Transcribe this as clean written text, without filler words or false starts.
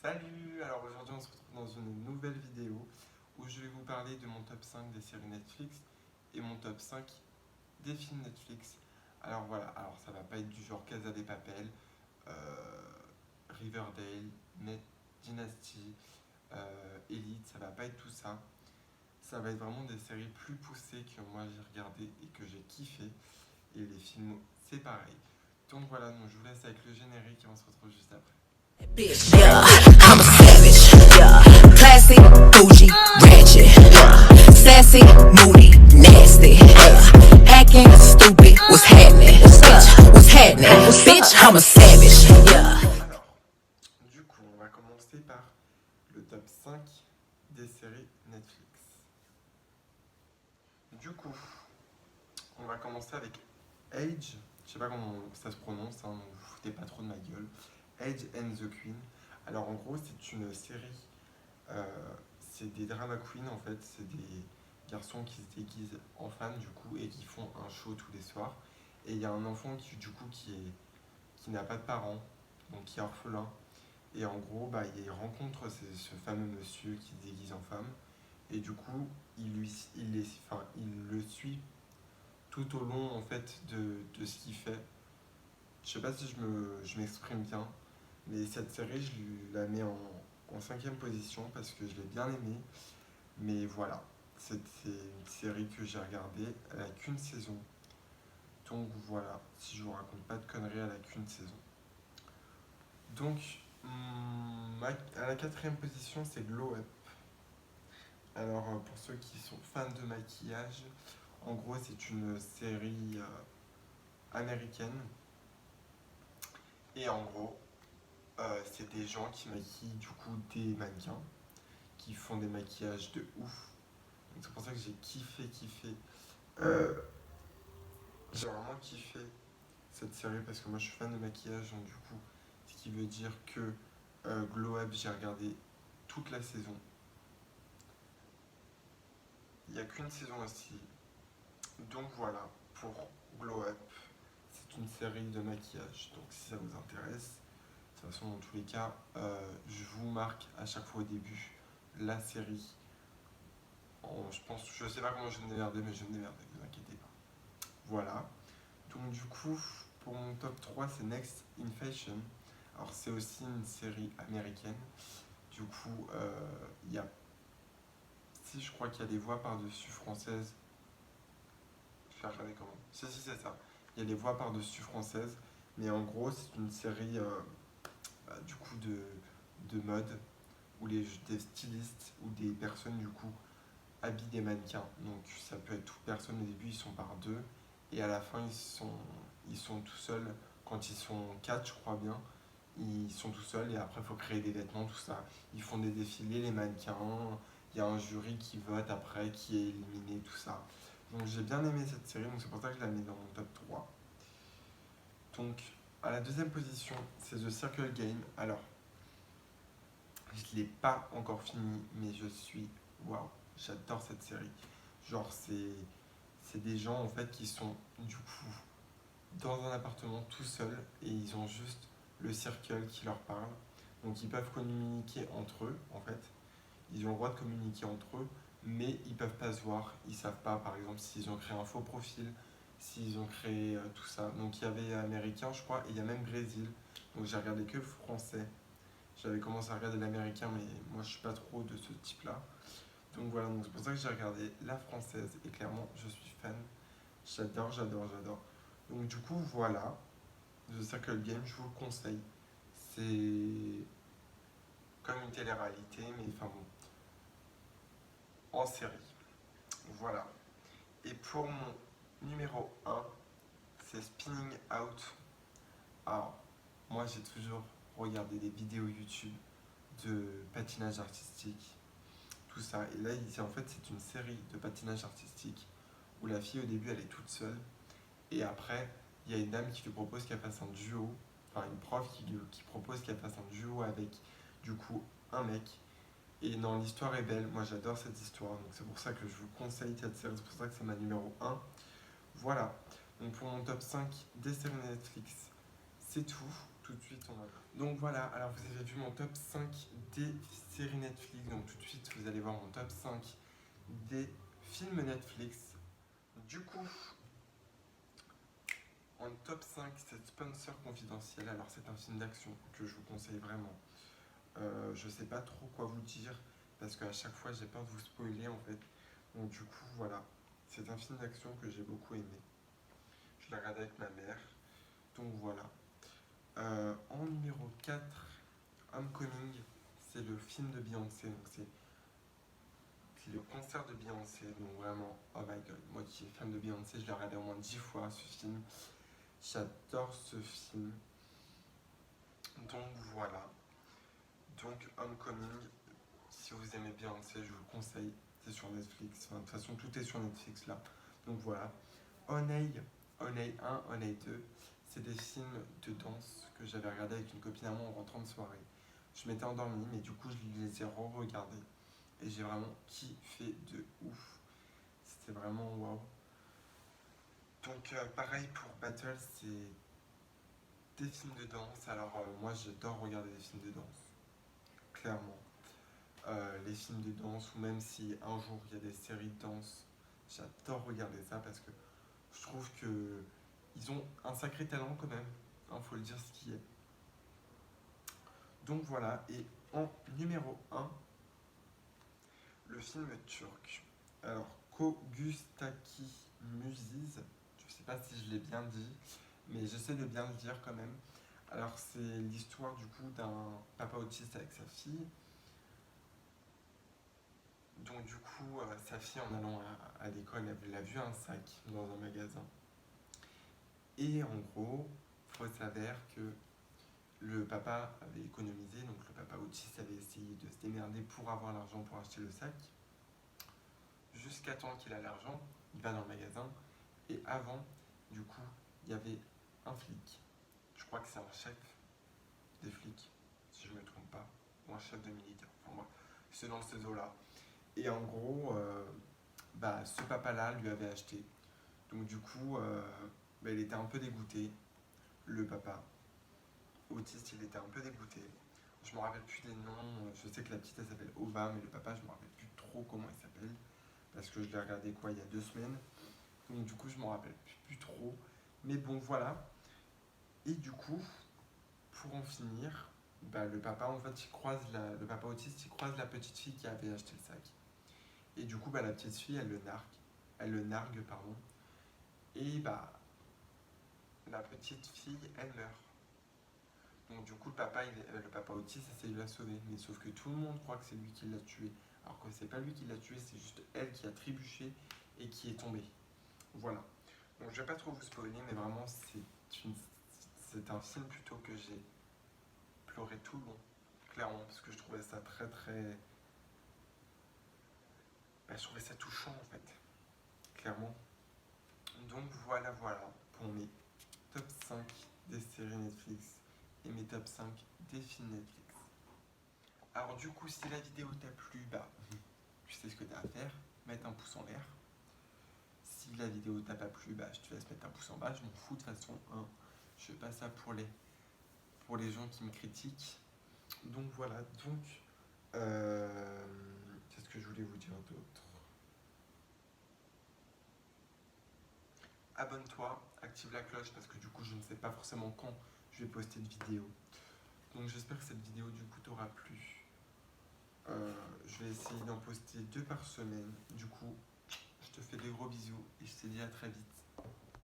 Salut! Alors aujourd'hui on se retrouve dans une nouvelle vidéo où je vais vous parler de mon top 5 des séries Netflix et mon top 5 des films Netflix. Alors voilà, alors ça va pas être du genre Casa de Papel, euh, Riverdale, Dynasty, Elite, ça va pas être tout ça. Ça va être vraiment des séries plus poussées que moi j'ai regardé et que j'ai kiffé. Et les films c'est pareil. Donc voilà, donc je vous laisse avec le générique et on se retrouve juste après. Bitch, yeah, I'm a savage, yeah. Classy, bougie, ratchet, yeah. Sassy, moody, nasty, yeah. Hacking, stupid, what's happening? What's happening? Bitch, I'm a savage, yeah. Alors, du coup, on va commencer par le top 5 des séries Netflix. Du coup, on va commencer avec Age, je sais pas comment ça se prononce, hein, ne vous foutez pas trop de ma gueule. Age and the Queen. Alors en gros, c'est une série, euh, c'est des drama queens en fait, c'est des garçons qui se déguisent en femmes du coup et qui font un show tous les soirs. Et il y a un enfant qui du coup qui n'a pas de parents, donc qui est orphelin. Et en gros, bah, il rencontre ce fameux monsieur qui se déguise en femme. Et du coup, il le suit tout au long en fait de ce qu'il fait. Je sais pas si je m'exprime bien, mais cette série, je la mets en cinquième position parce que je l'ai bien aimée. Mais voilà, c'est une série que j'ai regardée, elle a qu'une saison. Donc voilà, si je vous raconte pas de conneries, elle a qu'une saison. Donc, à la quatrième position, c'est Glow Up. Alors, pour ceux qui sont fans de maquillage, en gros, c'est une série américaine. Et en gros, c'est des gens qui maquillent du coup des mannequins, qui font des maquillages de ouf. Donc, c'est pour ça que j'ai kiffé. Euh, j'ai vraiment kiffé cette série parce que moi je suis fan de maquillage, donc du coup, ce qui veut dire que Glow Up, j'ai regardé toute la saison. Il n'y a qu'une saison aussi. Donc voilà, pour Glow Up, c'est une série de maquillage. Donc si ça vous intéresse, de toute façon dans tous les cas, je vous marque à chaque fois au début la série. Je sais pas comment je vais me démerder, mais je vais me démerder, ne vous inquiétez pas. Voilà. Donc du coup, pour mon top 3, c'est Next in Fashion. Alors c'est aussi une série américaine. Du coup, il y a... Si je crois qu'il y a des voix par-dessus françaises. Je vais regarder comment. Si, c'est ça. Il y a des voix par-dessus françaises. Mais en gros, c'est une série du coup de mode où des stylistes ou des personnes du coup habillent des mannequins. Donc ça peut être toute personne au début, ils sont par deux. Et à la fin, ils sont tout seuls. Quand ils sont quatre, je crois bien, ils sont tout seuls. Et après, il faut créer des vêtements, tout ça. Ils font des défilés, les mannequins. Il y a un jury qui vote après, qui est éliminé, tout ça. Donc j'ai bien aimé cette série, donc c'est pour ça que je la mets dans mon top 3. Donc à la deuxième position, c'est The Circle Game. Alors, je ne l'ai pas encore fini, mais je suis... Waouh, j'adore cette série. Genre, c'est des gens en fait qui sont du coup dans un appartement tout seuls et ils ont juste le circle qui leur parle. Donc ils peuvent communiquer entre eux en fait. Ils ont le droit de communiquer entre eux, mais ils peuvent pas se voir. Ils savent pas, par exemple, s'ils ont créé un faux profil, s'ils ont créé tout ça. Donc il y avait américain, je crois, et il y a même Brésil. Donc j'ai regardé que français. J'avais commencé à regarder l'américain, mais moi je suis pas trop de ce type-là. Donc voilà, donc c'est pour ça que j'ai regardé la française et clairement je suis fan. J'adore. Donc du coup voilà, The Circle Game, je vous le conseille. C'est comme une télé-réalité, mais enfin bon, en série. Voilà. Et pour mon numéro 1, c'est Spinning Out. Alors, moi j'ai toujours regardé des vidéos YouTube de patinage artistique, tout ça. Et là, en fait, c'est une série de patinage artistique où la fille au début elle est toute seule et après il y a une dame qui lui propose qu'elle fasse un duo, enfin une prof qui propose qu'elle fasse un duo avec du coup un mec. Et dans l'histoire est belle, moi j'adore cette histoire, donc c'est pour ça que je vous conseille cette série, c'est pour ça que c'est ma numéro 1. Voilà, donc pour mon top 5 des séries Netflix, c'est tout. tout de suite, donc voilà, alors vous avez vu mon top 5 des séries Netflix, donc tout de suite vous allez voir mon top 5 des films Netflix. Du coup, en top 5, c'est Spencer Confidentiel. Alors c'est un film d'action que je vous conseille vraiment. Je sais pas trop quoi vous dire, parce qu'à chaque fois j'ai peur de vous spoiler en fait. Donc du coup, voilà, c'est un film d'action que j'ai beaucoup aimé. Je l'ai regardé avec ma mère, donc voilà. En numéro 4, Homecoming, c'est le film de Beyoncé, donc c'est le concert de Beyoncé, donc vraiment, oh my god, moi qui suis fan de Beyoncé, je l'ai regardé au moins 10 fois ce film, j'adore ce film, donc voilà, donc Homecoming, si vous aimez Beyoncé, je vous le conseille, c'est sur Netflix, enfin, de toute façon tout est sur Netflix là, donc voilà. Honey 1, Honey 2, c'est des films de danse que j'avais regardé avec une copine à moi en rentrant de soirée. Je m'étais endormi, mais du coup je les ai re-regardés. Et j'ai vraiment kiffé de ouf. C'était vraiment waouh. Donc pareil pour Battle, c'est des films de danse. Alors moi j'adore regarder des films de danse. Clairement. Les films de danse, ou même si un jour il y a des séries de danse, j'adore regarder ça parce que je trouve que ils ont un sacré talent quand même. Faut le dire ce qui est. Donc voilà, et en numéro 1, le film turc. Alors, Kogustaki Muziz, je sais pas si je l'ai bien dit, mais j'essaie de bien le dire quand même. Alors, c'est l'histoire du coup d'un papa autiste avec sa fille. Donc, du coup, sa fille, en allant à l'école, elle a vu un sac dans un magasin. Et en gros, il s'avère que le papa avait économisé, donc le papa autiste avait essayé de se démerder pour avoir l'argent pour acheter le sac. Jusqu'à temps qu'il a l'argent, il va dans le magasin, et avant, du coup, il y avait un flic. Je crois que c'est un chef des flics, si je ne me trompe pas, ou un chef de militaire. Enfin bref, c'est dans ces eaux-là. Et en gros, ce papa-là lui avait acheté. Donc du coup, il était un peu dégoûté, le papa. Autiste, il était un peu dégoûté. Je me rappelle plus des noms, je sais que la petite elle s'appelle Ova, mais le papa je me rappelle plus trop comment il s'appelle, parce que je l'ai regardé il y a 2 semaines, donc du coup je me rappelle plus trop, mais bon voilà. Et du coup, pour en finir, le papa en fait le papa autiste il croise la petite fille qui avait acheté le sac, et du coup la petite fille elle le nargue pardon, et la petite fille elle meurt. Donc du coup le papa autiste essaye de la sauver, mais sauf que tout le monde croit que c'est lui qui l'a tué, alors que c'est pas lui qui l'a tué, c'est juste elle qui a trébuché et qui est tombée. Voilà. Donc je vais pas trop vous spoiler, mais vraiment c'est un film plutôt que j'ai pleuré tout le long, clairement, parce que je trouvais ça très très... je trouvais ça touchant en fait, clairement. Donc voilà pour mes top 5 des séries Netflix et mes top 5 des films Netflix. Alors du coup, si la vidéo t'a plu, tu sais ce que t'as à faire, mettre un pouce en l'air. Si la vidéo t'a pas plu, je te laisse mettre un pouce en bas, je m'en fous de toute façon, hein. Je fais pas ça pour les gens qui me critiquent. Donc voilà, qu'est-ce que je voulais vous dire d'autre? Abonne-toi, active la cloche, parce que du coup je ne sais pas forcément quand je vais poster de vidéo. Donc j'espère que cette vidéo du coup t'aura plu. Je vais essayer d'en poster 2 par semaine. Du coup, je te fais des gros bisous et je te dis à très vite.